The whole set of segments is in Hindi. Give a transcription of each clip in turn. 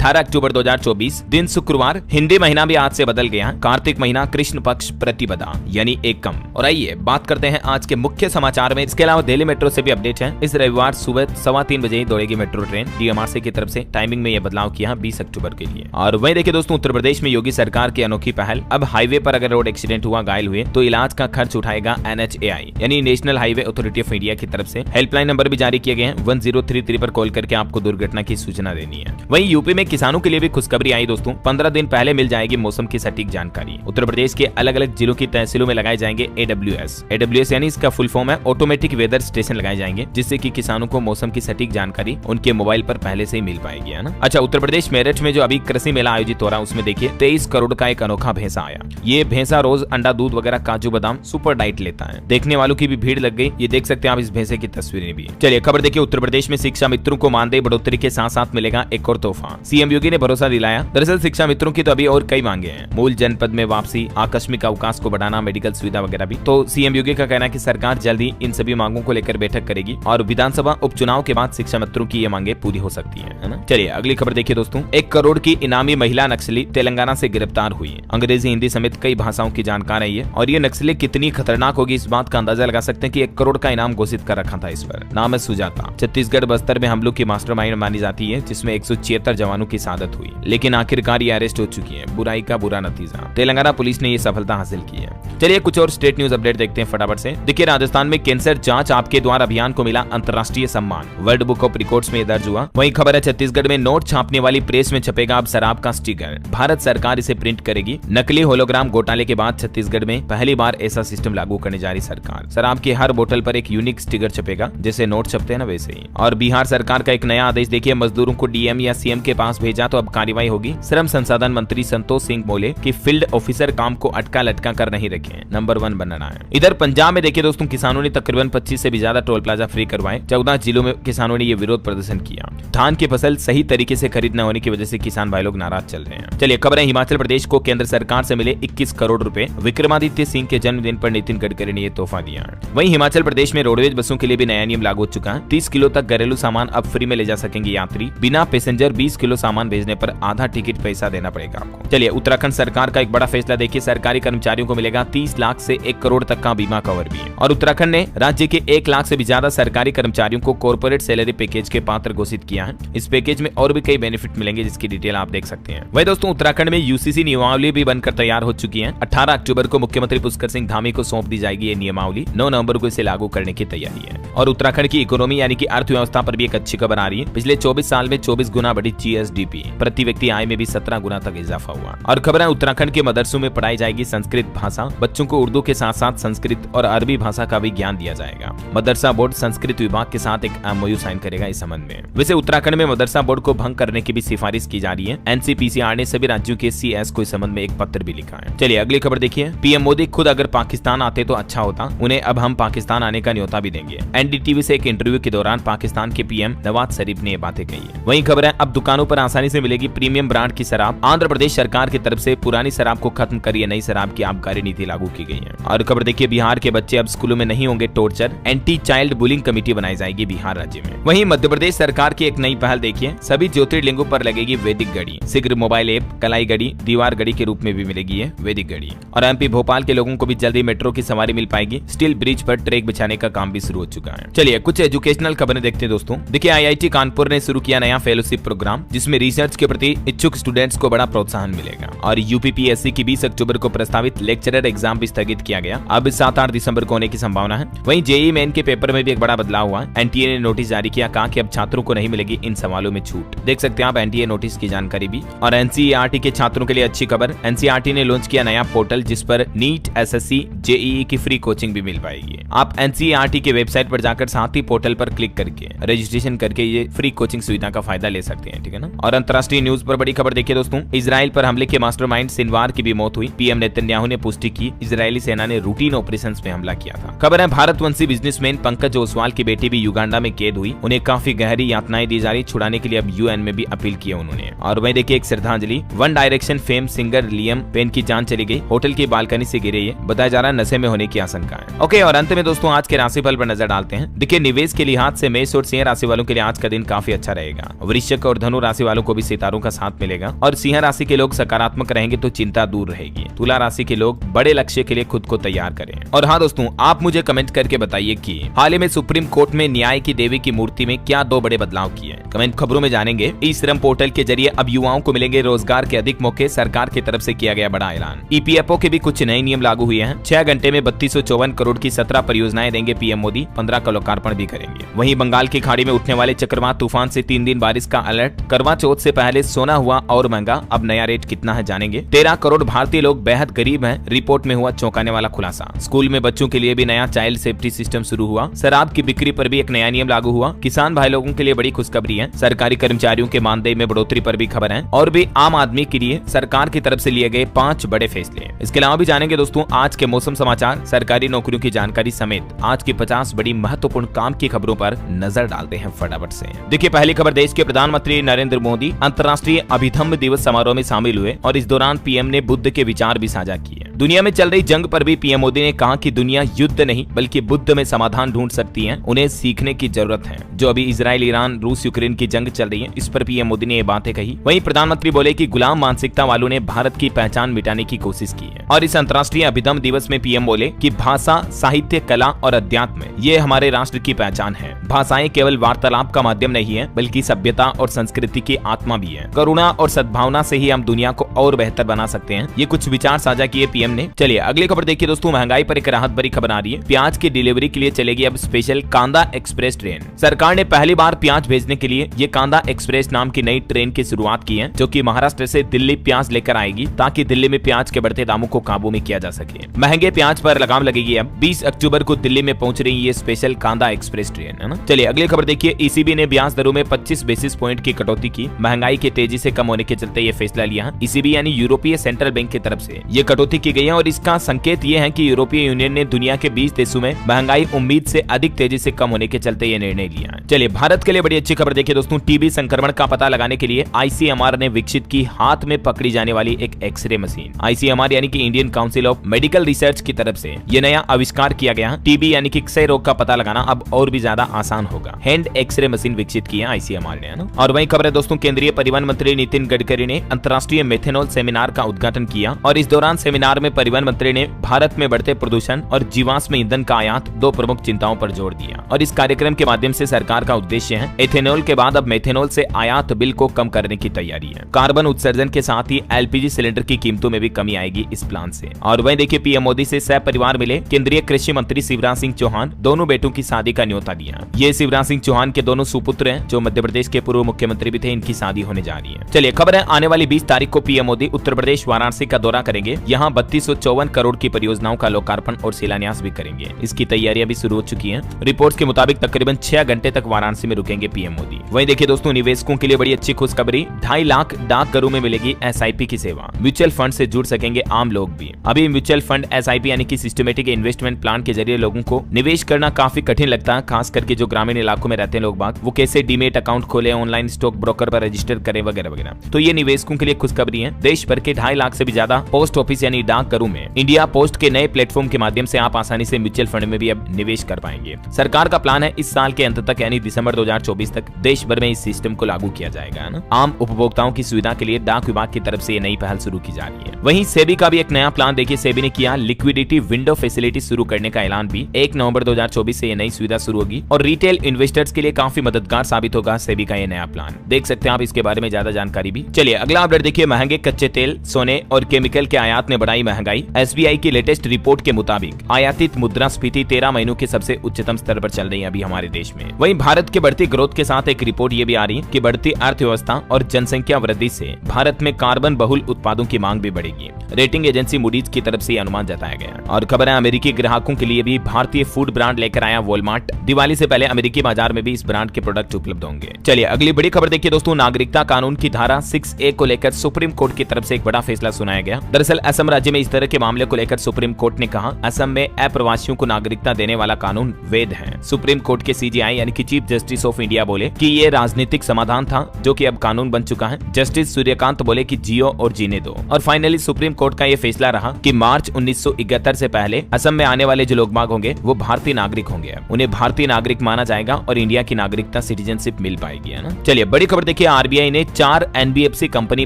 18 अक्टूबर 2024 दिन शुक्रवार। हिंदी महीना भी आज से बदल गया। कार्तिक महीना, कृष्ण पक्ष प्रतिपदा यानी एकम। और आइए बात करते हैं आज के मुख्य समाचार में। इसके अलावा दिल्ली मेट्रो से भी अपडेट है। इस रविवार सुबह 3:15 बजे दौड़ेगी मेट्रो ट्रेन। डीएमआरसी की तरफ से टाइमिंग में यह बदलाव किया 20 अक्टूबर के लिए। और वहीं देखिए दोस्तों, उत्तर प्रदेश में योगी सरकार की अनोखी पहल। अब हाईवे पर अगर रोड एक्सीडेंट हुआ, घायल हुए तो इलाज का खर्च उठाएगा NHAI यानी national highway authority of India की तरफ से। हेल्पलाइन नंबर भी जारी किए गए हैं। 1033 पर कॉल करके आपको दुर्घटना की सूचना देनी है। वहीं यूपी में किसानों के लिए भी खुशखबरी आई दोस्तों। 15 दिन पहले मिल जाएगी मौसम की सटीक जानकारी। उत्तर प्रदेश के अलग अलग जिलों की तहसीलों में लगाए जाएंगे AWS यानी इसका फुल फॉर्म है ऑटोमेटिक वेदर स्टेशन लगाए जाएंगे, जिससे कि किसानों को मौसम की सटीक जानकारी उनके मोबाइल पर पहले से ही मिल पाएगी, है ना। अच्छा, उत्तर प्रदेश मेरठ में जो अभी कृषि मेला आयोजित हो रहा है उसमें देखिए 23 करोड़ का एक अनोखा भैंसा आया। ये भैंसा रोज अंडा, दूध वगैरह, काजू बादाम सुपर डाइट लेता है। देखने वालों की भी भीड़ लग गई। ये देख सकते हैं आप इस भैंसे की तस्वीरें भी। चलिए खबर देखिए, उत्तर प्रदेश में शिक्षा मित्रों को मानदेय बढ़ोतरी के साथ साथ मिलेगा एक और तोहफा। सीएम योगी ने भरोसा दिलाया। दरअसल शिक्षा मित्रों की तो अभी और कई मांगे हैं। मूल जनपद में वापसी, आकस्मिक अवकाश को बढ़ाना, मेडिकल सुविधा वगैरह भी। तो सीएम योगी का कहना है कि सरकार जल्दी इन सभी मांगों को लेकर बैठक करेगी और विधानसभा उपचुनाव के बाद शिक्षा मित्रों की ये मांगे पूरी हो सकती है ना। चलिए अगली खबर देखिए दोस्तों। 1 करोड़ की इनामी महिला नक्सली तेलंगाना से गिरफ्तार हुई है। अंग्रेजी, हिंदी समेत कई भाषाओं की जानकार है ये। और ये नक्सली कितनी खतरनाक होगी इस बात का अंदाजा लगा सकते हैं कि 1 करोड़ का इनाम घोषित कर रखा था इस पर। नाम है सुजाता। छत्तीसगढ़ बस्तर में हमलों की मास्टरमाइंड मानी जाती है, जिसमें 176 जवानों की शहादत हुई। लेकिन आखिरकार ये अरेस्ट हो चुकी है। बुराई का बुरा नतीजा। तेलंगाना पुलिस ने ये सफलता हासिल की है। चलिए कुछ और स्टेट न्यूज अपडेट देखते हैं फटाफट से। देखिए, राजस्थान में कैंसर जांच आपके द्वार अभियान को मिला अंतर्राष्ट्रीय सम्मान। वर्ल्ड बुक ऑफ रिकॉर्ड्स में दर्ज हुआ। वहीं खबर है छत्तीसगढ़ में नोट छापने वाली प्रेस में छपेगा अब शराब का स्टिकर। भारत सरकार इसे प्रिंट करेगी। नकली होलोग्राम घोटाले के बाद छत्तीसगढ़ में पहली बार ऐसा सिस्टम लागू करने जा रही सरकार। शराब की हर बोतल पर एक यूनिक स्टिकर छपेगा, जैसे नोट छपते हैं ना वैसे ही। और बिहार सरकार का एक नया आदेश देखिए, मजदूरों को डीएम या सीएम के पास भेजा तो अब कार्रवाई होगी। श्रम संसाधन मंत्री संतोष सिंह बोले कि फील्ड ऑफिसर काम को अटका लटका कर नहीं रखे, नंबर 1 बनना है। इधर पंजाब में देखिए दोस्तों, किसानों ने तकरीबन 25 से भी ज्यादा टोल प्लाजा फ्री करवाए। 14 जिलों में किसानों ने ये विरोध प्रदर्शन किया। धान की फसल सही तरीके से खरीद न होने की वजह से किसान भाई लोग नाराज चल रहे हैं। चलिए खबर है, हिमाचल प्रदेश को केंद्र सरकार से मिले 21 करोड़ रुपए। विक्रमादित्य सिंह के जन्मदिन पर नितिन गडकरी ने ये तोहफा दिया। वहीं हिमाचल प्रदेश में रोडवेज बसों के लिए भी नया नियम लागू हो चुका है। 30 किलो तक घरेलू सामान अब फ्री में ले जा सकेंगे यात्री। बिना पैसेंजर 20 किलो सामान भेजने पर आधा टिकट पैसा देना पड़ेगा आपको। चलिए उत्तराखंड सरकार का एक बड़ा फैसला देखिए, सरकारी कर्मचारियों को मिलेगा 30 लाख से 1 करोड़ तक का बीमा कवर भी है। और उत्तराखंड ने राज्य के 1 लाख से भी ज्यादा सरकारी कर्मचारियों को कॉर्पोरेट सैलरी पैकेज के पात्र घोषित किया है। इस पैकेज में और भी कई बेनिफिट मिलेंगे, जिसकी डिटेल आप देख सकते हैं। वही दोस्तों, उत्तराखंड में यूसीसी नियमावली भी बनकर तैयार हो चुकी है। 18 अक्टूबर को मुख्यमंत्री पुष्कर सिंह धामी को सौंप दी जाएगी ये नियमावली। 9 नवंबर को इसे लागू करने की तैयारी है। और उत्तराखंड की इकोनॉमी यानी कि अर्थव्यवस्था पर भी एक अच्छी खबर आ रही है। पिछले 24 साल में 24 गुना बढ़ी GSDP। प्रति व्यक्ति आय में भी 17 गुना तक इजाफा हुआ। और खबर है, उत्तराखंड के मदरसों में पढ़ाई जाएगी संस्कृत भाषा। बच्चों को उर्दू के साथ साथ संस्कृत और अरबी भाषा का भी ज्ञान दिया जाएगा। मदरसा बोर्ड संस्कृत विभाग के साथ एक MOU साइन करेगा इस संबंध में। वैसे उत्तराखंड में मदरसा बोर्ड को भंग करने की भी सिफारिश की जा रही है। NCPCR ने सभी राज्यों के CS को इस संबंध में एक पत्र भी लिखा है। चलिए अगली खबर देखिए, PM मोदी खुद अगर पाकिस्तान आते तो अच्छा होता, उन्हें अब हम पाकिस्तान आने का न्योता भी देंगे। NDTV से एक इंटरव्यू के दौरान पाकिस्तान के PM नवाज शरीफ ने ये बातें कही है। वहीं खबर है, अब दुकानों पर आसानी से मिलेगी प्रीमियम ब्रांड की शराब। आंध्र प्रदेश सरकार की तरफ से पुरानी शराब को खत्म कर नई शराब की आबकारी नीति लागू की गई है। और खबर देखिए, बिहार के बच्चे अब स्कूलों में नहीं होंगे torture. Anti child bullying committee बनाई जाएगी बिहार राज्य में। वहीं मध्य प्रदेश सरकार की एक नई पहल देखिए, सभी ज्योतिर्लिंगों पर लगेगी वैदिक घड़ी। शीघ्र मोबाइल ऐप कलाई घड़ी, दीवार घड़ी के रूप में भी मिलेगी ये वैदिक घड़ी। और MP भोपाल के लोगों को भी जल्दी मेट्रो की सवारी मिल पाएगी। स्टील ब्रिज पर ट्रैक बिछाने का काम भी शुरू हो चुका है। चलिए कुछ एजुकेशनल खबरें देखते हैं दोस्तों। देखिए, IIT कानपुर ने शुरू किया नया फेलोशिप प्रोग्राम, जिसमें रिसर्च के प्रति इच्छुक स्टूडेंट्स को बड़ा प्रोत्साहन मिलेगा। और UPPSC की 20 अक्टूबर को प्रस्तावित लेक्चरर एग्जाम भी स्थगित किया गया। अब 7-8 दिसंबर को होने की संभावना है। वहीं JEE मेन के पेपर में भी एक बड़ा बदलाव हुआ। NTA ने नोटिस जारी किया, कहा कि अब छात्रों को नहीं मिलेगी इन सवालों में छूट। देख सकते हैं आप NTA नोटिस की जानकारी भी। और NCERT के छात्रों के लिए अच्छी खबर, NCERT ने लॉन्च किया नया पोर्टल, जिस पर NEET, SSC, JEE की फ्री कोचिंग भी मिल पाएगी। आप NCERT के वेबसाइट पर जाकर साथ ही पोर्टल पर क्लिक करके रजिस्ट्रेशन करके ये फ्री कोचिंग सुविधा का फायदा ले सकते हैं, ठीक है ना। और अंतर्राष्ट्रीय न्यूज पर बड़ी खबर देखिए दोस्तों, इजराइल पर हमले के मास्टरमाइंड सिनवार की भी मौत हुई। PM नेतन्याहू ने पुष्टि की, इजरायली सेना ने रूटीन ऑपरेशंस में हमला किया था। खबर है, भारतवंशी बिजनेसमैन पंकज ओसवाल की बेटी भी युगांडा में कैद हुई। उन्हें काफी गहरी यातनाएं दी जा रही। छुड़ाने के लिए अब UN में भी अपील की उन्होंने। और वहीं देखिए एक श्रद्धांजलि, One Direction fame singer Liam Payne की जान चली गई। होटल की बालकनी से गिरे, ये बताया जा रहा है नशे में होने की आशंका है। ओके, और अंत में दोस्तों आज के राशिफल पर नजर डालते हैं। देखिए, निवेश के लिहाज से मेष और सिंह राशि वालों के लिए आज का दिन काफी अच्छा रहेगा। वृश्चिक और धनु राशि वालों वालों को भी सितारों का साथ मिलेगा और सिंह राशि के लोग सकारात्मक रहेंगे तो चिंता दूर रहेगी। तुला राशि के लोग बड़े लक्ष्य के लिए खुद को तैयार करें। और हाँ दोस्तों, आप मुझे कमेंट करके बताइए कि हाल ही में सुप्रीम कोर्ट में न्याय की देवी की मूर्ति में क्या 2 बड़े बदलाव किए। कमेंट खबरों में जानेंगे। ई श्रम पोर्टल के जरिए अब युवाओं को मिलेंगे रोजगार के अधिक मौके, सरकार की तरफ से किया गया बड़ा ऐलान। ईपीएफओ के भी कुछ नए नियम लागू हुए हैं। 6 घंटे में 3254 करोड़ की 17 परियोजनाएं देंगे पीएम मोदी, 15 का लोकार्पण भी करेंगे। वहीं बंगाल की खाड़ी में उठने वाले चक्रवात तूफान से 3 दिन बारिश का अलर्ट। करवा चौथ से पहले सोना हुआ और महंगा, अब नया रेट कितना है जानेंगे। 13 करोड़ भारतीय लोग बेहद गरीब हैं, रिपोर्ट में हुआ चौंकाने वाला खुलासा। स्कूल में बच्चों के लिए भी नया चाइल्ड सेफ्टी सिस्टम शुरू हुआ। शराब की बिक्री पर भी एक नया नियम लागू हुआ। किसान भाई लोगों के लिए बड़ी खुशखबरी है। सरकारी कर्मचारियों के मानदेय में बढ़ोतरी पर भी खबर है और भी आम आदमी के लिए सरकार की तरफ से लिए गए 5 बड़े फैसले। इसके अलावा भी जानेंगे दोस्तों आज के मौसम समाचार, सरकारी नौकरियों की जानकारी समेत आज की 50 बड़ी महत्वपूर्ण काम की खबरों पर नजर डालते हैं फटाफट से। देखिए पहली खबर, देश के प्रधानमंत्री नरेंद्र मोदी अंतर्राष्ट्रीय अभिधम्म दिवस समारोह में शामिल हुए और इस दौरान पीएम ने बुद्ध के विचार भी साझा किए। दुनिया में चल रही जंग पर भी पीएम मोदी ने कहा कि दुनिया युद्ध नहीं बल्कि बुद्ध में समाधान ढूंढ सकती है, उन्हें सीखने की जरूरत है। जो अभी इजराइल, ईरान, रूस, यूक्रेन की जंग चल रही है, इस पर पीएम मोदी ने ये बातें कही। वहीं प्रधानमंत्री बोले कि गुलाम मानसिकता वालों ने भारत की पहचान मिटाने की कोशिश की है। और इस अंतर्राष्ट्रीय अभिधम्म दिवस में पीएम बोले कि भाषा, साहित्य, कला और अध्यात्म ये हमारे राष्ट्र की पहचान है। भाषाएं केवल वार्तालाप का माध्यम नहीं है बल्कि सभ्यता और संस्कृति की आत्मा भी है। करुणा और सद्भावना से ही हम दुनिया को और बेहतर बना सकते हैं। ये कुछ विचार साझा किए पीएम ने। चलिए अगली खबर देखिए दोस्तों, महंगाई पर एक राहत भरी खबर आ रही है। प्याज की डिलीवरी के लिए चलेगी अब स्पेशल कांदा एक्सप्रेस ट्रेन। सरकार ने पहली बार प्याज भेजने के लिए ये कांदा एक्सप्रेस नाम की नई ट्रेन की शुरुआत की है, जो कि महाराष्ट्र से दिल्ली प्याज लेकर आएगी ताकि दिल्ली में प्याज के बढ़ते दामों को काबू में किया जा सके। महंगे प्याज पर लगाम लगेगी। अब 20 अक्टूबर को दिल्ली में पहुंच रही ये स्पेशल कांदा एक्सप्रेस ट्रेन है ना। चलिए अगली खबर देखिए, ईसीबी ने ब्याज दरों में 25 बेसिस पॉइंट की कटौती की। महंगाई के तेजी से कम होने के चलते ये फैसला लिया। ईसीबी यानी यूरोपीय सेंट्रल बैंक की तरफ से ये कटौती की गई है और इसका संकेत ये है कि यूरोपीय यूनियन ने दुनिया के 20 देशों में महंगाई उम्मीद से अधिक तेजी से कम होने के चलते ये निर्णय लिया है। चलिए भारत के लिए बड़ी अच्छी खबर देखिए दोस्तों, टीबी संक्रमण का पता लगाने के लिए आईसीएमआर ने विकसित की हाथ में पकड़ी जाने वाली एक एक्सरे मशीन। आईसीएमआर यानी कि Indian council of medical research की तरफ से ये नया आविष्कार किया गया। टीबी यानी कि क्षय रोग का पता लगाना अब और भी ज्यादा आसान होगा। हैंड एक्सरे मशीन विकसित की है आईसीएमआर ने, है ना। और वही खबर है दोस्तों, केंद्रीय परिवहन मंत्री नितिन गडकरी ने अंतर्राष्ट्रीय मेथेनॉल सेमिनार का उद्घाटन किया और इस दौरान सेमिनार में परिवहन मंत्री ने भारत में बढ़ते प्रदूषण और जीवाश्म ईंधन का आयात 2 प्रमुख चिंताओं पर जोर दिया। और इस कार्यक्रम के माध्यम से सरकार का उद्देश्य है एथेनॉल के बाद अब मेथेनॉल से आयात बिल को कम करने की तैयारी है। कार्बन उत्सर्जन के साथ ही एलपीजी सिलेंडर की कीमतों में भी कमी आएगी इस प्लान से। और वहीं देखिए पीएम मोदी से सह परिवार मिले केंद्रीय कृषि मंत्री शिवराज सिंह चौहान, दोनों बेटों की शादी का न्योता दिया। ये शिवराज सिंह चौहान के दोनों सुपुत्र हैं जो मध्य प्रदेश के पूर्व मुख्यमंत्री भी थे, इनकी शादी होने जा रही है। चलिए खबर है, आने वाली 20 तारीख को पीएम मोदी उत्तर प्रदेश वाराणसी का दौरा करेंगे। यहाँ 3254 करोड़ की परियोजनाओं का लोकार्पण और शिलान्यास भी करेंगे। इसकी तैयारियां भी शुरू हो चुकी हैं। रिपोर्ट्स के मुताबिक तकरीबन 6 घंटे तक वाराणसी में रुकेंगे पीएम मोदी। वहीं देखिए दोस्तों, निवेशकों के लिए बड़ी अच्छी खुशखबरी, 2.5 लाख डाकघरों में मिलेगी एसआईपी की सेवा। म्यूचुअल फंड से जुड़ सकेंगे आम लोग भी। अभी म्यूचुअल फंड एसआईपी यानी कि सिस्टमेटिक इन्वेस्टमेंट प्लान के जरिए लोगों को निवेश करना काफी कठिन लगता है, खास करके जो ग्रामीण इलाकों में रहते हैं लोग बाग, वो कैसे डीमेट अकाउंट खोले, ऑनलाइन स्टॉक ब्रोकर पर रजिस्टर करें वगैरह वगैरह। तो ये निवेशकों के लिए खुशखबरी है। देश भर के 2.5 लाख से भी ज्यादा पोस्ट ऑफिस यानी डाकघरों में इंडिया पोस्ट के नए प्लेटफॉर्म के माध्यम से आप आसानी से म्यूचुअल फंड में भी अब निवेश कर पाएंगे। सरकार का प्लान है इस साल के अंत तक यानी दिसंबर 2024 तक देश भर में इस सिस्टम को लागू किया जाएगा, है ना। आम उपभोक्ताओं की सुविधा के लिए डाक विभाग की तरफ से ये नई पहल शुरू की जा रही है। वहीं सेबी का भी एक नया प्लान देखिए, सेबी ने किया लिक्विडिटी विंडो फैसिलिटी शुरू करने का ऐलान भी। 1 नवंबर 2024 से ये नई सुविधा शुरू होगी और रिटेल इन्वेस्टर्स के लिए काफी मददगार साबित होगा सेबी का ये नया प्लान। देख सकते हैं आप इसके बारे में ज्यादा जानकारी भी। चलिए अगला अपडेट देखिए, महंगे कच्चे तेल, सोने और केमिकल के आयात ने बढ़ाई महंगाई। एसबीआई की लेटेस्ट रिपोर्ट के मुताबिक आयातित मुद्रास्फीति 13 महीनों के सबसे उच्चतम स्तर पर चल रही है अभी हमारे देश में। वहीं भारत के बढ़ती ग्रोथ के साथ एक रिपोर्ट ये भी आ रही है कि बढ़ती अर्थव्यवस्था और जनसंख्या वृद्धि से भारत में कार्बन बहुल उत्पादों की मांग भी बढ़ेगी। रेटिंग एजेंसी मूडीज की तरफ से अनुमान जताया गया। और खबर है, अमेरिकी ग्राहकों के लिए भी भारतीय फूड ब्रांड लेकर आया वॉलमार्ट। दिवाली से पहले अमेरिकी बाजार में भी इस ब्रांड के प्रोडक्ट उपलब्ध होंगे। चलिए अगली बड़ी खबर देखिए दोस्तों, नागरिकता कानून की धारा 6A को लेकर सुप्रीम कोर्ट की तरफ से एक बड़ा फैसला सुनाया गया। दरअसल असम राज्य में में इस तरह के मामले को लेकर सुप्रीम कोर्ट ने कहा, असम में अप्रवासियों को नागरिकता देने वाला कानून वैध है। सुप्रीम कोर्ट के सीजेआई यानी कि चीफ जस्टिस ऑफ इंडिया बोले कि ये राजनीतिक समाधान था जो कि अब कानून बन चुका है। जस्टिस सूर्यकांत बोले कि जियो और जीने दो। और फाइनली सुप्रीम कोर्ट का ये फैसला रहा कि मार्च 1971 से पहले असम में आने वाले जो लोग बाग होंगे वो भारतीय नागरिक होंगे, उन्हें भारतीय नागरिक माना जाएगा और इंडिया की नागरिकता सिटीजनशिप मिल पाएगी, है ना। चलिए बड़ी खबर देखिए, आरबीआई ने 4 एनबीएफसी कंपनी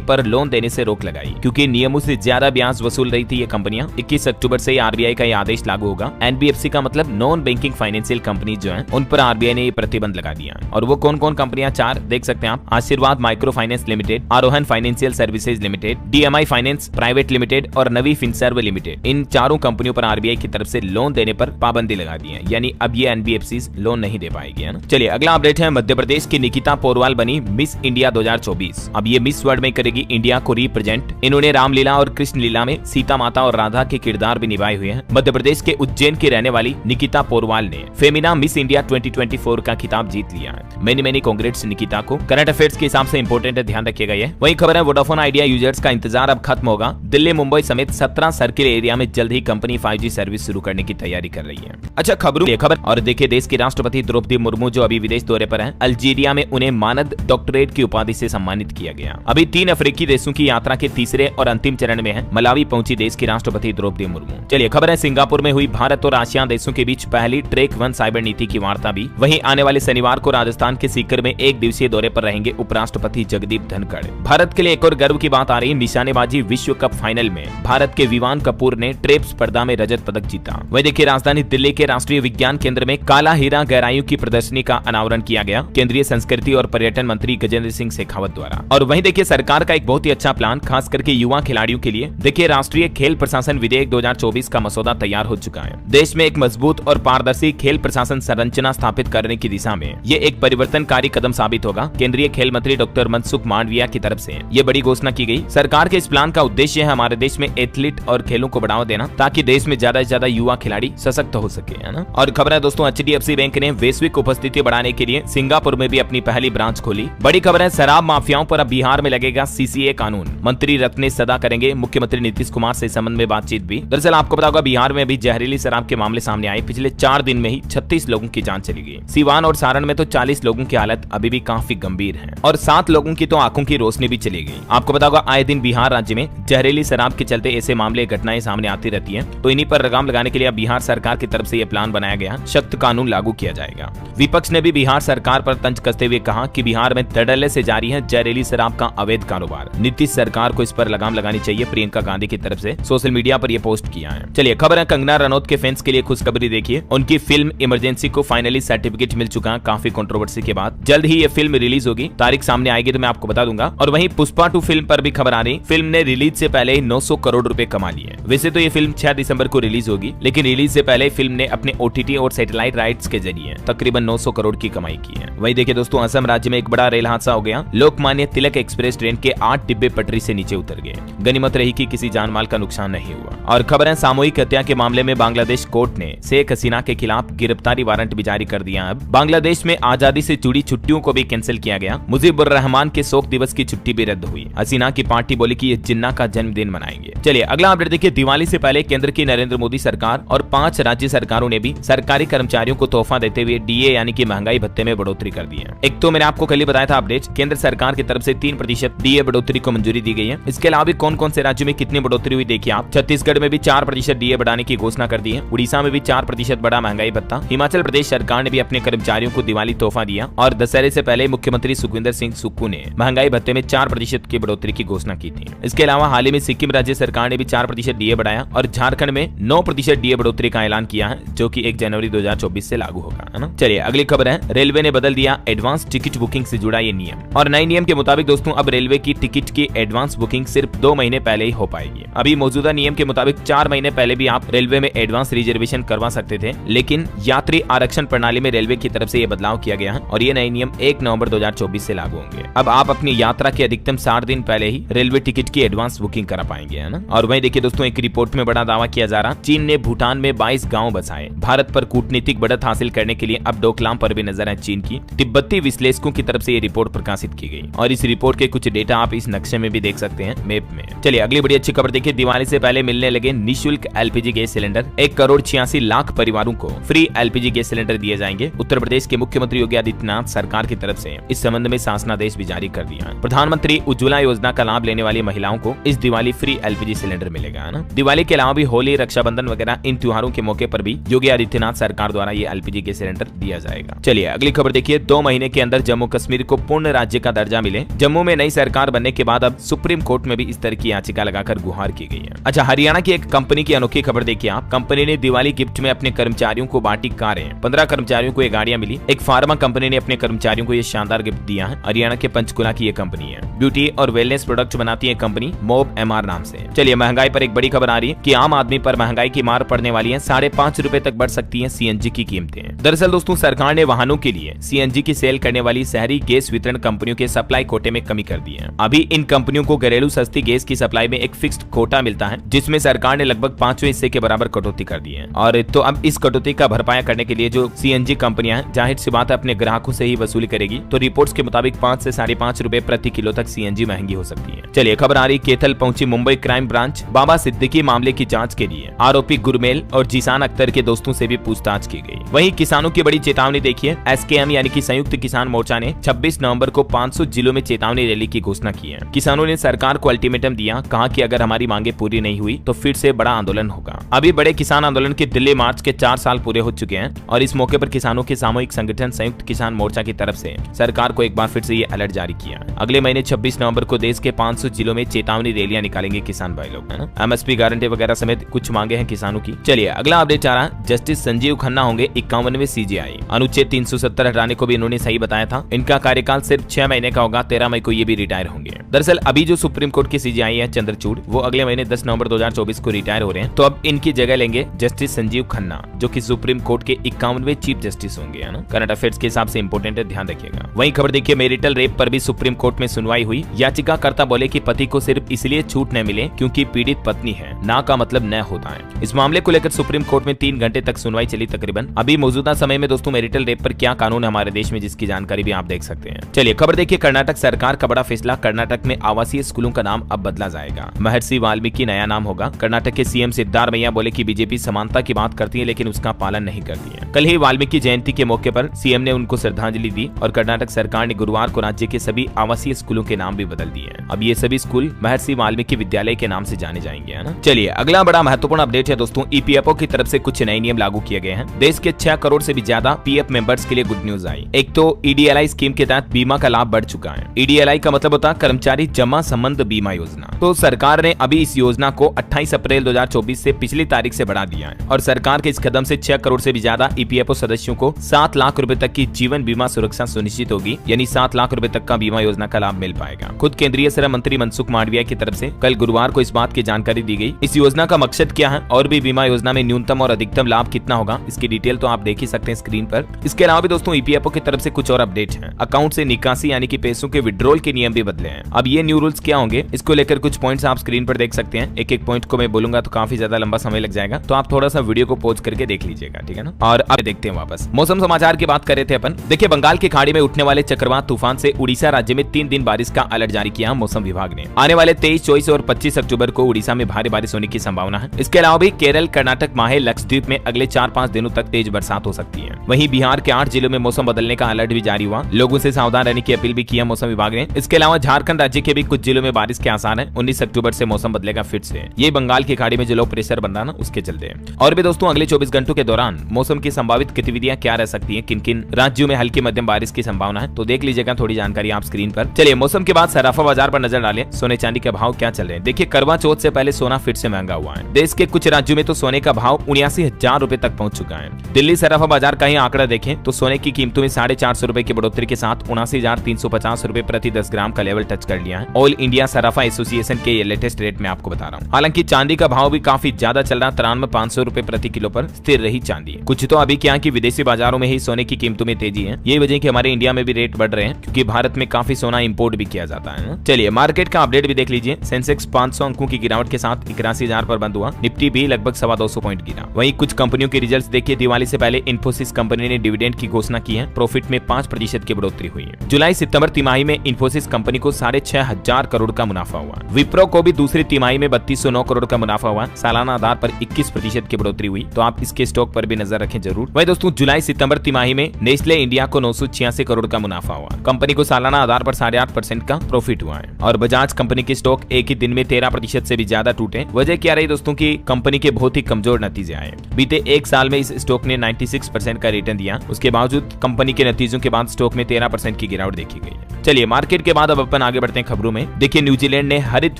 पर लोन देने से रोक लगाई क्योंकि नियमों से ज्यादा ब्याज वसूल रही थी ये कंपनियां। 21 अक्टूबर से आरबीआई का ये आदेश लागू होगा। एनबीएफसी का मतलब नॉन बैंकिंग फाइनेंशियल कंपनी जो है उन पर आरबीआई ने ये प्रतिबंध लगा दिया। और वो कौन कौन कंपनियां, 4 देख सकते हैं आप, Aashirvad micro finance limited, Arohan financial services limited, DMI finance private limited और नवी फिनसर्व लिमिटेड। इन चारों कंपनियों पर आरबीआई की तरफ से लोन देने पर पाबंदी लगा दी है, यानी अब ये एनबीएफसी लोन नहीं दे पाएगी, है ना। चलिए अगला अपडेट है, मध्य प्रदेश की निकिता पोरवाल बनी मिस इंडिया 2024। अब ये मिस वर्ल्ड में करेगी इंडिया को रिप्रेजेंट। इन्होंने रामलीला और कृष्ण लीला में सीता माता और राधा के किरदार भी निभाए हुए हैं। मध्य प्रदेश के उज्जैन की रहने वाली निकिता पोरवाल ने फेमिना मिस इंडिया 2024 का खिताब जीत लिया है। मेनी कांग्रेट्स निकिता को। करंट अफेयर्स के हिसाब से इंपोर्टेंट है, ध्यान रखिएगा ये। वही खबर है, वोडाफोन आइडिया यूजर्स का इंतजार अब खत्म होगा। दिल्ली मुंबई समेत 17 सर्किल एरिया में जल्द ही कंपनी 5G सर्विस शुरू करने की तैयारी कर रही है। अच्छा खबर और देखिए, देश की राष्ट्रपति द्रौपदी मुर्मू जो अभी विदेश दौरे पर हैं, अल्जीरिया में उन्हें मानद डॉक्टरेट की उपाधि से सम्मानित किया गया। अभी 3 अफ्रीकी देशों की यात्रा के तीसरे और अंतिम चरण में है। मलावी पहुंची देश की राष्ट्रपति द्रौपदी मुर्मू। चलिए खबर है, सिंगापुर में हुई भारत और आसियान देशों के बीच पहली ट्रैक 1 साइबर नीति की वार्ता भी। वहीं आने वाले शनिवार को राजस्थान के सीकर में 1 दिवसीय दौरे पर रहेंगे उपराष्ट्रपति जगदीप धनखड़। भारत के लिए एक और गर्व की बात आ रही है, निशानेबाजी विश्व कप फाइनल में भारत के विवान कपूर ने ट्रेप स्पर्धा में रजत पदक जीता। वही देखिए, राजधानी दिल्ली के राष्ट्रीय विज्ञान केंद्र में काला हीरा गहराइयों की प्रदर्शनी का अनावरण किया गया केंद्रीय संस्कृति और पर्यटन मंत्री गजेंद्र सिंह शेखावत द्वारा। और वहीं देखिए, सरकार का एक बहुत ही अच्छा प्लान खास करके युवा खिलाड़ियों के लिए। देखिए, राष्ट्रीय खेल प्रशासन विधेयक 2024 का मसौदा तैयार हो चुका है। देश में एक मजबूत और पारदर्शी खेल प्रशासन संरचना स्थापित करने की दिशा में ये एक परिवर्तनकारी कदम साबित होगा। केंद्रीय खेल मंत्री डॉक्टर मनसुख मांडविया की तरफ से ये बड़ी घोषणा की गई। सरकार के इस प्लान का उद्देश्य है हमारे देश में एथलीट और खेलों को बढ़ावा देना ताकि देश में ज्यादा से ज्यादा युवा खिलाड़ी सशक्त हो सके, है ना। और खबर है दोस्तों, एचडीएफसी बैंक ने वैश्विक उपस्थिति बढ़ाने के लिए सिंगापुर में भी अपनी पहली ब्रांच खोली। बड़ी खबर है, शराब माफियाओं पर अब बिहार में लगेगा सीसीए कानून। मंत्री रत्नेश सदा करेंगे मुख्यमंत्री नीतीश कुमार से संबंध में बातचीत भी। दरअसल आपको पता होगा, बिहार में भी जहरीली शराब के मामले सामने आए। पिछले 4 दिन में ही 36 लोगों की जान चली गई। सीवान और सारण में तो 40 लोगों की हालत अभी भी काफी गंभीर है और 7 लोगों की तो आंखों की रोशनी भी चली गई। आपको पता होगा, आए दिन बिहार राज्य में जहरीली शराब के चलते ऐसे मामले घटनाएं सामने आती रहती है। तो इन्हीं पर लगाम लगाने के लिए बिहार सरकार की तरफ से यह प्लान बनाया गया, सख्त कानून लागू किया जाएगा। विपक्ष ने भी बिहार सरकार पर तंज कसते हुए कहा कि बिहार में धड़ल्ले से जारी है जहरीली शराब का अवैध कारोबार। नीतीश सरकार को इस पर लगाम लगानी चाहिए, प्रियंका गांधी की तरफ से सोशल मीडिया पर यह पोस्ट किया है। चलिए खबर है, कंगना रनौत के फैंस के लिए खुशखबरी देखिए, उनकी फिल्म इमरजेंसी को फाइनली सर्टिफिकेट मिल चुका है। काफी कंट्रोवर्सी के बाद जल्द ही ये फिल्म रिलीज होगी। तारीख सामने आएगी तो मैं आपको बता दूंगा। और वहीं पुष्पा 2 फिल्म पर भी खबर आ रही, फिल्म ने रिलीज से पहले 900 करोड़ रुपए कमा लिए। वैसे तो ये फिल्म 6 दिसंबर को रिलीज होगी, लेकिन रिलीज से पहले फिल्म ने अपने ओटीटी और सैटेलाइट राइट्स के जरिए तकरीबन 900 करोड़ की कमाई की है। वही देखिए दोस्तों, असम राज्य में एक बड़ा रेल हादसा हो गया। लोकमान्य तिलक एक्सप्रेस ट्रेन के 8 डिब्बे पटरी से नीचे उतर गए। गनीमत रही कि किसी जान माल का नुकसान नहीं हुआ। और खबर है, सामूहिक हत्या के मामले में बांग्लादेश कोर्ट ने शेख हसीना के खिलाफ गिरफ्तारी वारंट भी जारी कर दिया। अब बांग्लादेश में आजादी से जुड़ी छुट्टियों को भी कैंसिल किया गया। मुजीबुर रहमान के शोक दिवस की छुट्टी भी रद्द हुई। हसीना की पार्टी बोली कि ये जिन्ना का जन्मदिन मनाएंगे। चलिए अगला अपडेट देखिए, दिवाली से पहले केंद्र की नरेंद्र मोदी सरकार और 5 राज्य सरकारों ने भी सरकारी कर्मचारियों को तोहफा देते हुए डीए यानी कि महंगाई भत्ते में बढ़ोतरी कर दी है। एक तो मैंने आपको कल ही बताया था अपडेट, केंद्र सरकार की तरफ से 3% डीए बढ़ोतरी को मंजूरी दी गई है। इसके अलावा भी कौन कौन से राज्यों में कितनी बढ़ोतरी हुई देखिए आप। छत्तीसगढ़ में भी 4% डीए बढ़ाने की घोषणा कर दी है। उड़ीसा में भी 4% बढ़ा महंगाई भत्ता। हिमाचल प्रदेश सरकार ने भी अपने कर्मचारियों को दिवाली तोहफा दिया। और दशहरे से पहले मुख्यमंत्री सुखविंदर सिंह सुक्खू ने महंगाई भत्ते में 4% की बढ़ोतरी की घोषणा की थी। इसके अलावा हाल ही में सिक्किम राज्य सरकार ने भी 4% डीए बढ़ाया और झारखंड में 9% डीए बढ़ोतरी का ऐलान किया है, जो कि 1 जनवरी 2024 से लागू होगा, है ना। चलिए अगली खबर है, रेलवे ने बदल दिया एडवांस टिकट बुकिंग से जुड़ा ये नियम। और नए नियम के मुताबिक दोस्तों, अब रेलवे की टिकट की एडवांस बुकिंग सिर्फ 2 महीने पहले ही हो पाएगी। अभी मौजूदा नियम के मुताबिक 4 महीने पहले भी आप रेलवे में एडवांस रिजर्वेशन करवा सकते थे, लेकिन यात्री आरक्षण प्रणाली में रेलवे की तरफ से ये बदलाव किया गया है और ये नए नियम 1 नवंबर 2024 से लागू होंगे। अब आप अपनी यात्रा के अधिकतम 60 दिन पहले ही रेलवे टिकट की एडवांस बुकिंग करा पाएंगे, है ना। और वहीं देखिए दोस्तों, एक रिपोर्ट में बड़ा दावा किया जा रहा, चीन ने भूटान में 22 गांव बसाए। भारत पर कूटनीतिक बढ़त हासिल करने के लिए अब डोकलाम पर भी नजर है चीन की। तिब्बती विश्लेषकों की तरफ से ये रिपोर्ट प्रकाशित की गई और इस रिपोर्ट के कुछ डेटा आप इस नक्शे में भी देख सकते हैं, मैप में। चलिए अगली बड़ी अच्छी खबर देखिए, दिवाली से पहले मिलने लगे निःशुल्क एलपीजी गैस सिलेंडर। 1,86,00,000 परिवारों को फ्री एलपीजी गैस सिलेंडर दिए जाएंगे। उत्तर प्रदेश के मुख्यमंत्री योगी आदित्यनाथ सरकार की तरफ से इस संबंध में शासनादेश भी जारी कर दिया है। प्रधानमंत्री उज्ज्वला योजना का लाभ लेने वाली महिलाओं को इस दिवाली फ्री एलपीजी सिलेंडर मिलेगा ना। दिवाली के अलावा भी होली, रक्षाबंधन वगैरह इन त्योहारों के मौके पर भी योगी आदित्यनाथ सरकार द्वारा ये एलपीजी गैस सिलेंडर दिया जाएगा। चलिए अगली खबर देखिए। 2 महीने के अंदर जम्मू कश्मीर को पूर्ण राज्य का दर्जा मिले। जम्मू में नई सरकार बनने के बाद अब सुप्रीम कोर्ट में भी इस तरह की याचिका लगाकर गुहार की गई है। अच्छा, हरियाणा की एक कंपनी की अनोखी खबर देखिए आप। कंपनी ने दिवाली गिफ्ट में अपने कर्मचारियों को बांटी कारें। 15 कर्मचारियों को ये गाड़ियां मिली। एक फार्मा कंपनी ने अपने कर्मचारियों को ये शानदार गिफ्ट दिया है। हरियाणा के पंचकुला की ये कंपनी है। ब्यूटी और वेलनेस प्रोडक्ट बनाती है कंपनी मोब एमआर नाम से। चलिए महंगाई पर एक बड़ी खबर आ रही है कि आम आदमी पर महंगाई की मार पड़ने वाली है। 5.5 रुपए तक बढ़ सकती है सीएनजी की कीमतें। दरअसल दोस्तों, सरकार ने वाहनों के लिए सीएनजी की सेल करने वाली शहरी गैस वितरण कंपनियों के सप्लाई कोटे में कमी कर दी है। अभी इन कंपनियों को घरेलू सस्ती गैस की सप्लाई में एक फिक्स्ड कोटा मिलता है, जिसमें सरकार ने लगभग 5वें हिस्से के बराबर कटौती कर दी है। और तो अब इस कटौती का भरपाया करने के लिए जो सीएनजी कंपनियां हैं, जाहिर सी बात है अपने ग्राहकों से ही वसूली करेगी। तो रिपोर्ट्स के मुताबिक 5 से 5.5 रुपए प्रति किलो तक सीएनजी महंगी हो सकती है। चलिए खबर आ रही, कैथल पहुंची मुंबई क्राइम ब्रांच। बाबा सिद्दीकी मामले की जांच के लिए आरोपी गुरमेल और जीशान अख्तर के दोस्तों से भी पूछताछ की गई। वहीं किसानों की बड़ी चेतावनी देखिए। एसकेएम यानी कि संयुक्त किसान मोर्चा ने 26 नवंबर को 500 जिलों में चेतावनी रैली की घोषणा की है। किसानों ने सरकार को अल्टीमेटम दिया, कहा कि अगर हमारी मांगे पूरी नहीं हुई तो फिर से बड़ा आंदोलन होगा। अभी बड़े किसान आंदोलन के दिल्ली मार्च के 4 साल पूरे हो चुके हैं और इस मौके पर किसानों के सामूहिक संगठन संयुक्त किसान मोर्चा की तरफ से सरकार को एक बार फिर से ये अलर्ट जारी किया। अगले महीने 26 नवंबर को देश के 500 जिलों में चेतावनी रैलियां निकालेंगे किसान भाई लोग, है ना। एमएसपी गारंटी वगैरह समेत कुछ मांगे हैं किसानों की। चलिए अगला अपडेट आ रहा, जस्टिस संजीव खन्ना होंगे 51वें सीजेआई। अनुच्छेद 370 हटाने को भी इन्होंने सही बताया था। इनका कार्यकाल सिर्फ 6 महीने का होगा। 13 मई को ये भी रिटायर होंगे। दरअसल अभी जो सुप्रीम कोर्ट के सीजेआई है चंद्रचूड़, वो अगले महीने 10 नवंबर 2024 को रिटायर हो रहे हैं। तो अब इनकी जगह लेंगे जस्टिस संजीव खन्ना, जो कि सुप्रीम कोर्ट के 51वें चीफ जस्टिस होंगे, है ना। करंट अफेयर्स के हिसाब से इंपोर्टेंट है, ध्यान रखिएगा। वहीं खबर देखिए, मैरिटल रेप पर भी सुप्रीम कोर्ट में सुनवाई हुई। याचिकाकर्ता बोले कि पति को सिर्फ इसलिए छूट न मिले क्योंकि पीड़ित पत्नी है, ना का मतलब न होता है। इस मामले को लेकर सुप्रीम कोर्ट में 3 घंटे तक सुनवाई चली तकरीबन। अभी मौजूदा समय में दोस्तों मैरिटल रेप पर क्या कानून है हमारे देश में, जिसकी जानकारी भी आप देख सकते हैं। चलिए खबर देखिए, कर्नाटक सरकार का बड़ा फैसला। कर्नाटक में आवासीय स्कूलों का नाम अब बदला जाएगा। महर्षि वाल्मीकि नया नाम होगा। कर्नाटक के सीएम सिद्धारमैया बोले कि बीजेपी समानता की बात करती है लेकिन उसका पालन नहीं करती है। कल ही वाल्मीकि जयंती के मौके पर सीएम ने उनको श्रद्धांजलि दी और कर्नाटक सरकार ने गुरुवार को राज्य के सभी आवासीय स्कूलों के नाम भी बदल दिए हैं। अब ये सभी स्कूल महर्षि वाल्मीकि विद्यालय के नाम से जाने जाएंगे, है ना। चलिए अगला बड़ा महत्वपूर्ण अपडेट है दोस्तों, ईपीएफओ की तरफ से कुछ नए नियम लागू किए गए हैं। देश के 6 करोड़ से भी ज्यादा पीएफ मेंबर्स के लिए गुड न्यूज आई। एक तो ईडीएलआई स्कीम के तहत बीमा का लाभ बढ़ चुका है। ईडीएलआई का मतलब होता है कर्मचारी जमा संबंध बीमा योजना। तो सरकार ने अभी इस योजना को 28 अप्रैल 2024 से पिछली तारीख से बढ़ा दिया है और सरकार के इस कदम से 6 करोड़ से भी ज्यादा ईपीएफओ सदस्यों को 7 लाख रुपए तक की जीवन बीमा सुरक्षा सुनिश्चित होगी, यानी 7 लाख रुपए तक का बीमा योजना का लाभ मिल पाएगा। खुद केंद्रीय श्रम मंत्री मनसुख मांडविया की तरफ से कल गुरुवार को इस बात की जानकारी दी गई। इस योजना का मकसद क्या है और भी बीमा योजना में न्यूनतम और अधिकतम लाभ कितना होगा, इसकी डिटेल तो आप देख ही सकते हैं स्क्रीन पर। इसके अलावा भी दोस्तों ईपीएफओ की तरफ से कुछ और अपडेट है। अकाउंट से निकासी यानी कि पैसों के विड्रॉल के नियम भी बदले हैं। अब ये न्यू रूल्स क्या होंगे, इसको लेकर कुछ पॉइंट्स आप स्क्रीन पर देख सकते हैं। एक एक पॉइंट को मैं बोलूंगा तो काफी ज्यादा लंबा समय लग जाएगा, तो आप थोड़ा सा वीडियो को पॉज करके देख लीजिएगा, ठीक है ना। और अब देखते हैं वापस मौसम समाचार की बात कर रहे थे अपन। देखिए बंगाल की खाड़ी में उठने वाले चक्रवात तूफान से उड़ीसा राज्य में 3 दिन बारिश का अलर्ट जारी किया मौसम विभाग ने। आने वाले 23, 24 और 25 अक्टूबर को उड़ीसा में भारी बारिश होने की संभावना है। इसके अलावा भी केरल, कर्नाटक, माहे, लक्षद्वीप में अगले 4-5 दिनों तक तेज बरसात हो सकती है। वहीं बिहार के 8 जिलों में मौसम बदलने का अलर्ट भी जारी हुआ। लोगों से सावधान रहने की अपील भी किया मौसम विभाग ने। इसके अलावा झारखंड राज्य के भी कुछ जिलों में बारिश के आसार है। 19 अक्टूबर से मौसम बदलेगा फिर से। ये बंगाल की खाड़ी में जो लो प्रेशर बन रहा ना, उसके चलते। और भी दोस्तों अगले 24 घंटों के दौरान मौसम की संभावित गतिविधियां क्या रह सकती हैं, किन किन राज्यों में हल्की मध्यम बारिश की संभावना है, तो देख लीजिएगा थोड़ी जानकारी आप स्क्रीन पर। चलिए मौसम के बाद सराफा बाजार पर नजर डालें। सोने चांदी के भाव क्या चल रहे हैं। देखिए करवा चौथ से पहले सोना फिर से महंगा हुआ है। देश के कुछ राज्यों में तो सोने का भाव 79,000 रुपए तक पहुंच चुका है। दिल्ली सराफा बाजार का ही आंकड़ा देखें तो सोने की कीमतों में 450 रुपए की बढ़ोतरी के साथ 79,350 रुपए प्रति 10 ग्राम का लेवल टच कर लिया है। ऑल इंडिया सराफा एसोसिएशन के ये लेटेस्ट रेट में आपको बता रहा हूँ। हालांकि चांदी का भाव भी काफी ज्यादा चल रहा, 93,500 रुपए प्रति किलो पर स्थिर रही चांदी। कुछ तो अभी क्या कि विदेशी बाजारों में ही सोने की कीमतों में तेजी है। यही वजह कि हमारे इंडिया में भी रेट बढ़ रहे हैं, क्योंकि भारत में काफी सोना इंपोर्ट भी किया जाता है। चलिए मार्केट का अपडेट भी देख लीजिए। सेंसेक्स 500 अंकों की गिरावट के साथ 81,000 पर बंद हुआ। निफ्टी भी लगभग 225 पॉइंट गिरा। वहीं कुछ कंपनियों के रिजल्ट्स देखिए। दिवाली से पहले इन्फोसिस कंपनी ने डिविडेंड की घोषणा की है। प्रॉफिट में 5% की बढ़ोतरी हुई है। जुलाई सितंबर तिमाही में इन्फोसिस कंपनी को 6,500 करोड़ का मुनाफा हुआ। विप्रो को भी दूसरी तिमाही तिमाही में 3209 करोड़ का मुनाफा हुआ, सालाना आधार पर 21% की बढ़ोतरी हुई, तो आप इसके स्टॉक पर भी नजर रखें जरूर। वही दोस्तों जुलाई सितंबर तिमाही में नेस्ले इंडिया को 986 करोड़ का मुनाफा हुआ, कंपनी को सालाना आधार पर 8.5% का प्रॉफिट हुआ है। और बजाज कंपनी के स्टॉक एक ही दिन में 13% से भी ज्यादा टूटे। वजह क्या रही दोस्तों की कंपनी के बहुत ही कमजोर नतीजे आए। बीते एक साल में इस स्टॉक ने 96% का रिटर्न दिया, उसके बावजूद कंपनी के नतीजों के बाद स्टॉक में 13% की गिरावट देखी गई है। चलिए मार्केट के बाद अब अपन आगे बढ़ते हैं खबरों में। देखिए न्यूजीलैंड ने हरित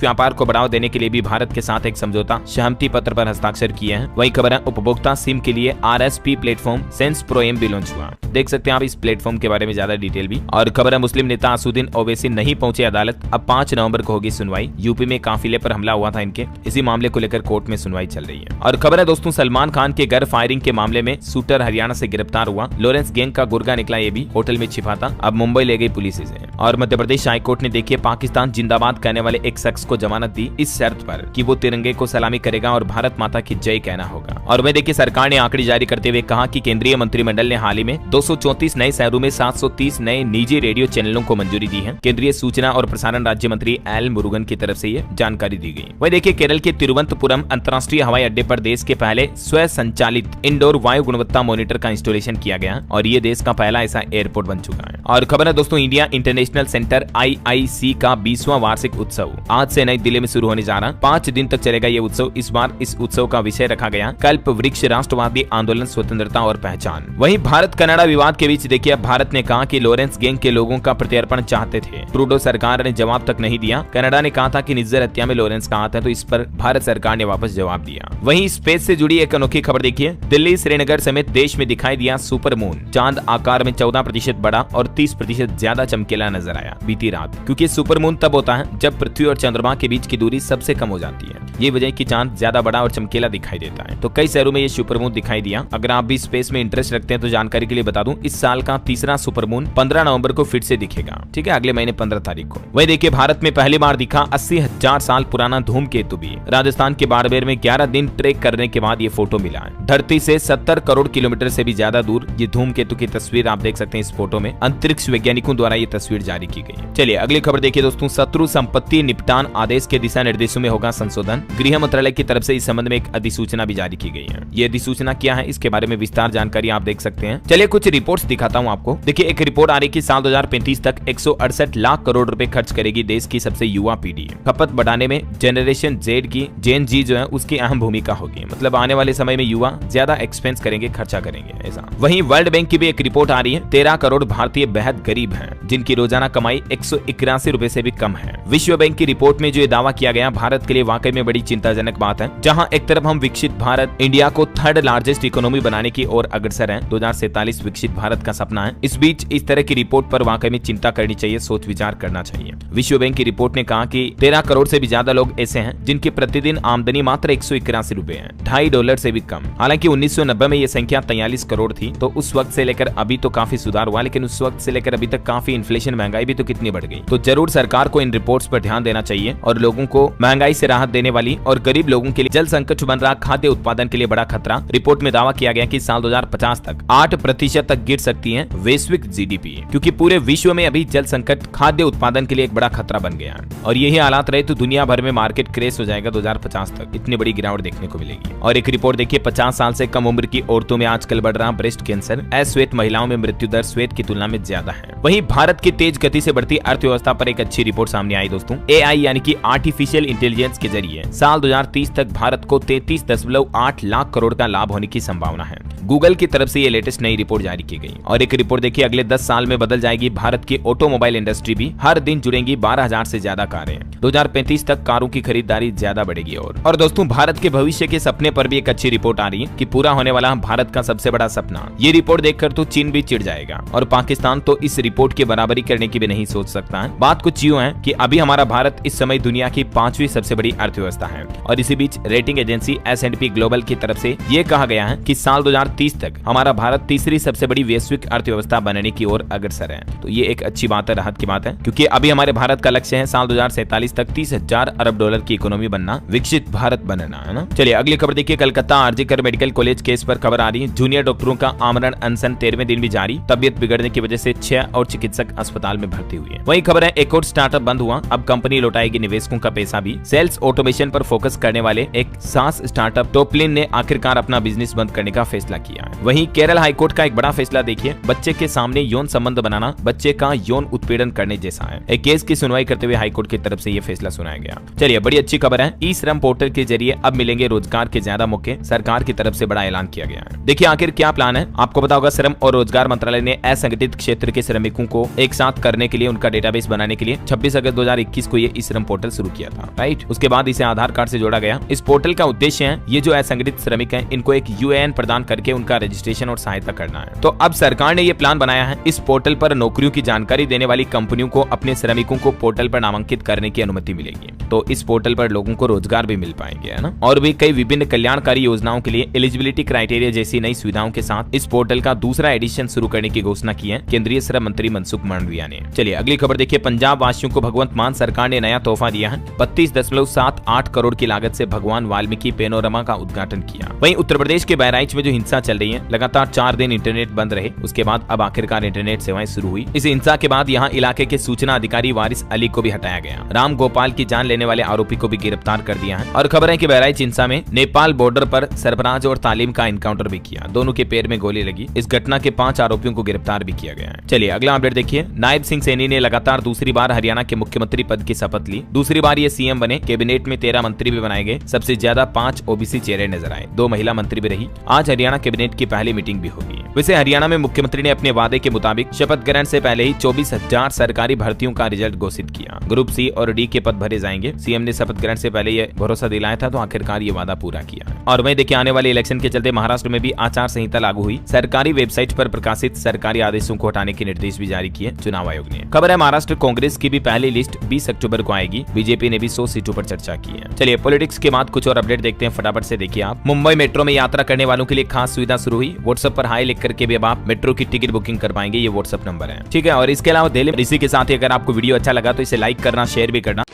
व्यापार को बढ़ावा देने के लिए भी भारत के साथ एक समझौता सहमति पत्र पर हस्ताक्षर किए हैं। वही खबर है उपभोक्ता सिम के लिए RSP platform sense pro M भी लॉन्च हुआ। देख सकते हैं आप इस प्लेटफॉर्म के बारे में ज्यादा डिटेल भी। और खबर है मुस्लिम नेता असुद्दीन ओवैसी नहीं पहुंचे अदालत, अब 5 नवंबर को होगी सुनवाई। यूपी में काफिले पर हमला हुआ था इनके, इसी मामले को लेकर कोर्ट में सुनवाई चल रही है। और खबर है दोस्तों सलमान खान के घर फायरिंग के मामले में शूटर हरियाणा से गिरफ्तार हुआ। लॉरेंस गैंग का गुर्गा निकला, ये भी होटल में छिपा था, अब मुंबई ले गई पुलिस इसे। और मध्य प्रदेश हाईकोर्ट ने देखिए पाकिस्तान जिंदाबाद कहने वाले एक शख्स को जमानत दी, इस शर्त पर कि वो तिरंगे को सलामी करेगा और भारत माता की जय कहना होगा। और वह देखिए सरकार ने आंकड़े जारी करते हुए कहा कि केंद्रीय मंत्रिमंडल ने हाल ही में 234 नए शहरों में 730 नए निजी रेडियो चैनलों को मंजूरी दी है। केंद्रीय सूचना और प्रसारण राज्य मंत्री एल मुरुगन की तरफ से ये जानकारी दी गई। वही देखिए केरल के तिरुवनंतपुरम अंतर्राष्ट्रीय हवाई अड्डे पर देश के पहले स्व संचालित इंडोर वायु गुणवत्ता मॉनिटर का इंस्टॉलेशन किया गया और ये देश का पहला ऐसा एयरपोर्ट बन चुका है। और खबर है दोस्तों इंडिया इंटरनेशनल सेंटर IIC का 20वां वार्षिक उत्सव आज से नई दिल्ली में शुरू होने जा रहा है। 5 दिन तक चलेगा ये उत्सव। इस बार इस उत्सव का विषय रखा गया कल्प वृक्ष राष्ट्रवादी आंदोलन स्वतंत्रता और पहचान। वहीं भारत कनाडा विवाद के बीच देखिए भारत ने कहा कि लॉरेंस गैंग के लोगों का प्रत्यर्पण चाहते थे, ट्रूडो सरकार ने जवाब तक नहीं दिया। कनाडा ने कहा था कि निज्जर हत्या में लॉरेंस का हाथ है, तो इस पर भारत सरकार ने वापस जवाब दिया। वहीं स्पेस से जुड़ी एक अनोखी खबर देखिए दिल्ली श्रीनगर समेत देश में दिखाई दिया सुपर मून। चांद आकार में 14% बड़ा और 30% ज्यादा चमकीला नजर आया बीती रात, क्योंकि सुपर मून तब होता है जब पृथ्वी और चंद्रमा के बीच की दूरी सबसे कम हो जाती है। ये वजह कि चांद ज्यादा बड़ा और चमकीला दिखाई देता है। तो कई शहरों में ये सुपर मून दिखाई दिया। अगर आप भी स्पेस में इंटरेस्ट रखते हैं तो जानकारी के लिए बता दूं इस साल का तीसरा सुपर मून 15 नवंबर को फिर से दिखेगा, ठीक है, अगले महीने 15 तारीख को। वही देखिए भारत में पहली बार दिखा 80,000 साल पुराना धूमकेतु भी। राजस्थान के बाड़मेर में 11 दिन ट्रेक करने के बाद ये फोटो मिला है। धरती से 70 करोड़ किलोमीटर से भी ज्यादा दूर ये धूमकेतु की तस्वीर आप देख सकते हैं इस फोटो में। अंतरिक्ष वैज्ञानिकों द्वारा ये तस्वीर जारी की गई। चलिए अगली खबर देखिए दोस्तों शत्रु संपत्ति निपटान आदेश के दिशा निर्देशों में होगा संशोधन। गृह मंत्रालय की तरफ से इस संबंध में एक अधिसूचना भी जारी की गई है। ये अधिसूचना क्या है इसके बारे में विस्तार जानकारी आप देख सकते हैं। चलिए कुछ रिपोर्ट्स दिखाता हूं आपको। देखिए एक रिपोर्ट आ रही है कि साल 2035 तक 168 लाख करोड़ रुपए खर्च करेगी देश की सबसे युवा पीढ़ी। खपत बढ़ाने में जनरेशन जेड की जेन जी जो है उसकी अहम भूमिका होगी। मतलब आने वाले समय में युवा ज्यादा एक्सपेंस करेंगे, खर्चा करेंगे ऐसा। वहीं वर्ल्ड बैंक की भी एक रिपोर्ट आ रही है 13 करोड़ भारतीय बेहद गरीब हैं जिनकी रोजाना कमाई 181 रुपए से भी कम है। विश्व बैंक की रिपोर्ट में जो ये दावा किया गया भारत के लिए वाकई में बड़ी चिंताजनक बात है। जहां एक तरफ हम विकसित भारत इंडिया को 3rd लार्जेस्ट इकोनॉमी बनाने की ओर अग्रसर हैं, 2047 विकसित भारत का सपना है। इस बीच इस तरह की रिपोर्ट पर वाकई में चिंता करनी चाहिए, सोच विचार करना चाहिए। विश्व बैंक की रिपोर्ट ने कहा कि 13 करोड़ से भी ज्यादा लोग ऐसे हैं जिनकी प्रतिदिन आमदनी मात्र 181 रुपए है, $2.5 से भी कम। हालांकि 1990 में ये संख्या 43 करोड़ थी, तो उस वक्त से लेकर अभी तो काफी सुधार हुआ, लेकिन उस वक्त से लेकर अभी तक काफी इन्फ्लेशन महंगाई भी तो कितनी बढ़ गई। तो जरूर सरकार को इन रिपोर्ट्स पर ध्यान देना चाहिए और लोगों को महंगाई से राहत देने वाली और गरीब लोगों के लिए जल संकट बन रहा खाद्य उत्पादन के लिए बड़ा खतरा। रिपोर्ट में दावा किया गया कि साल 2050 तक 8% तक गिर सकती है वैश्विक GDP, क्योंकि पूरे विश्व में अभी जल संकट खाद्य उत्पादन के लिए एक बड़ा खतरा बन गया है। और यही हालात रहे तो दुनिया भर में मार्केट क्रैश हो जाएगा। 2050 तक इतनी बड़ी गिरावट देखने को मिलेगी। और एक रिपोर्ट देखिए 50 साल से कम उम्र की औरतों में आजकल बढ़ रहा ब्रेस्ट कैंसर। अश्वेत महिलाओं में मृत्यु दर श्वेत की तुलना में ज्यादा है। वहीं भारत की तेज गति से बढ़ती अर्थव्यवस्था पर एक अच्छी रिपोर्ट सामने आई दोस्तों। AI यानी कि आर्टिफिशियल इंटेलिजेंस के जरिए साल 2030 तक भारत को 33.8 लाख करोड़ का लाभ होने की संभावना है। गूगल की तरफ से ये लेटेस्ट नई रिपोर्ट जारी की गई। और एक रिपोर्ट देखिए अगले 10 साल में बदल जाएगी भारत की ऑटोमोबाइल इंडस्ट्री भी। हर दिन जुड़ेंगी 12,000 से ज्यादा कारें। 2035 तक कारों की खरीदारी ज्यादा बढ़ेगी। और दोस्तों भारत के भविष्य के सपने पर भी एक अच्छी रिपोर्ट आ रही है कि पूरा होने वाला भारत का सबसे बड़ा सपना। ये रिपोर्ट देखकर तो चीन भी चिढ़ जाएगा और पाकिस्तान तो इस रिपोर्ट की बराबरी करने की भी नहीं सोच सकता है। बात कुछ यूं है कि अभी हमारा भारत इस समय दुनिया की 5वीं सबसे बड़ी अर्थव्यवस्था है। और इसी बीच रेटिंग एजेंसी S&P ग्लोबल की तरफ से ये कहा गया है कि साल 2030 तक हमारा भारत तीसरी सबसे बड़ी वैश्विक अर्थव्यवस्था बनने की ओर अग्रसर है। तो ये एक अच्छी बात है, राहत की बात है, क्योंकि अभी हमारे भारत का लक्ष्य है साल 2047 2040 तक 30,000 अरब डॉलर की इकोनॉमी बनना, विकसित भारत बनना, है ना। चलिए अगली खबर देखिए, Calcutta RG Kar medical college case पर खबर आ रही है। जूनियर डॉक्टरों का आमरण अनशन 13वें दिन भी जारी, तबियत बिगड़ने की वजह से 6 और चिकित्सक अस्पताल में भर्ती हुए हैं। वही खबर है, एक और स्टार्टअप बंद हुआ, अब कंपनी लौटाएगी निवेशकों का पैसा भी। सेल्स ऑटोमेशन पर फोकस करने वाले एक सास स्टार्टअप टॉपलिन ने आखिरकार अपना बिजनेस बंद करने का फैसला किया है। वहीं केरल हाईकोर्ट का एक बड़ा फैसला देखिए, बच्चे के सामने यौन संबंध बनाना बच्चे का यौन उत्पीड़न करने जैसा है। एक केस की सुनवाई करते हुए हाईकोर्ट की तरफ से यह फैसला सुनाया गया। चलिए बड़ी अच्छी खबर है, ई श्रम पोर्टल के जरिए अब मिलेंगे रोजगार के ज्यादा मौके, सरकार की तरफ से बड़ा ऐलान किया गया है। देखिए आखिर क्या प्लान है, आपको पता होगा श्रम और रोजगार मंत्रालय ने असंगठित क्षेत्र के श्रमिकों को एक साथ करने के लिए, उनका डेटाबेस बनाने के लिए 26 अगस्त 2021 को ये ई श्रम पोर्टल शुरू किया था, राइट। उसके बाद इसे आधार कार्ड से जोड़ा गया। इस पोर्टल का उद्देश्य है ये जो असंगठित श्रमिक हैं इनको एक यूएएन प्रदान करके उनका रजिस्ट्रेशन और सहायता करना है। तो अब सरकार ने ये प्लान बनाया है, इस पोर्टल पर नौकरियों की जानकारी देने वाली कंपनियों को अपने श्रमिकों को पोर्टल पर नामांकित करने की अनुमति मिलेगी। तो इस पोर्टल पर लोगों को रोजगार भी मिल पाएंगे, है ना। और भी कई विभिन्न कल्याणकारी योजनाओं के लिए एलिजिबिलिटी क्राइटेरिया जैसी नई सुविधाओं के साथ इस पोर्टल का दूसरा एडिशन शुरू करने की घोषणा की है केंद्रीय श्रम मंत्री मनसुख मांडविया ने। चलिए अगली खबर देखिए, पंजाब वासियों को भगवंत मान सरकार ने नया तोहफा दिया है। 32.78 करोड़ की लागत से भगवान वाल्मीकि पेनोरमा का उद्घाटन किया। वहीं उत्तर प्रदेश के बहराइच में जो हिंसा चल रही है, लगातार 4 दिन इंटरनेट बंद रहे, उसके बाद अब आखिरकार इंटरनेट सेवाएं शुरू हुई। इस हिंसा के बाद यहाँ इलाके के सूचना अधिकारी वारिस अली को भी हटाया गया। राम गोपाल की जान लेने वाले आरोपी को भी गिरफ्तार कर दिया है। और खबर है कि बहराइच हिंसा में नेपाल बॉर्डर पर सरफराज और तालीम का एनकाउंटर भी किया, दोनों के पैर में गोली लगी। इस घटना के 5 आरोपियों को गिरफ्तार भी किया गया है। चलिए अगला अपडेट देखिए, नायब सिंह सैनी ने लगातार दूसरी बार हरियाणा के मुख्यमंत्री पद की शपथ ली। दूसरी बार ये सीएम बने। कैबिनेट में 13 मंत्री भी बनाए गए। सबसे ज्यादा 5 ओबीसी चेहरे नजर आए, 2 महिला मंत्री भी रही। आज हरियाणा कैबिनेट की पहली मीटिंग भी होगी। वैसे हरियाणा में मुख्यमंत्री ने अपने वादे के मुताबिक शपथ ग्रहण से पहले ही 24,000 सरकारी भर्तियों का रिजल्ट घोषित किया। ग्रुप सी और डी के पद भरे जाएंगे। सीएम ने शपथ ग्रहण से पहले यह भरोसा दिलाया था, तो आखिरकार ये वादा पूरा किया। और वहीं देखिए, आने वाले इलेक्शन के चलते महाराष्ट्र में भी आचार संहिता लागू हुई। सरकारी वेबसाइट पर प्रकाशित सरकारी आदेशों को हटाने के निर्देश भी जारी किए चुनाव आयोग ने। खबर है, महाराष्ट्र कांग्रेस की भी पहली लिस्ट 20 अक्टूबर को आएगी। बीजेपी ने भी 100 सीटों पर चर्चा की है। चलिए पॉलिटिक्स के बाद कुछ और अपडेट देखते हैं, फटाफट से देखिए आप। मुंबई मेट्रो में यात्रा करने वालों के लिए खास सुविधा शुरू हुई। व्हाट्सएप पर हाई लिख करके भी अब आप मेट्रो की टिकट बुकिंग कर पाएंगे। ये व्हाट्सएप नंबर है, ठीक है। और इसके अलावा दिल्ली इसी के साथ ही अगर आपको वीडियो अच्छा लगा तो इसे लाइक करना, शेयर भी करना।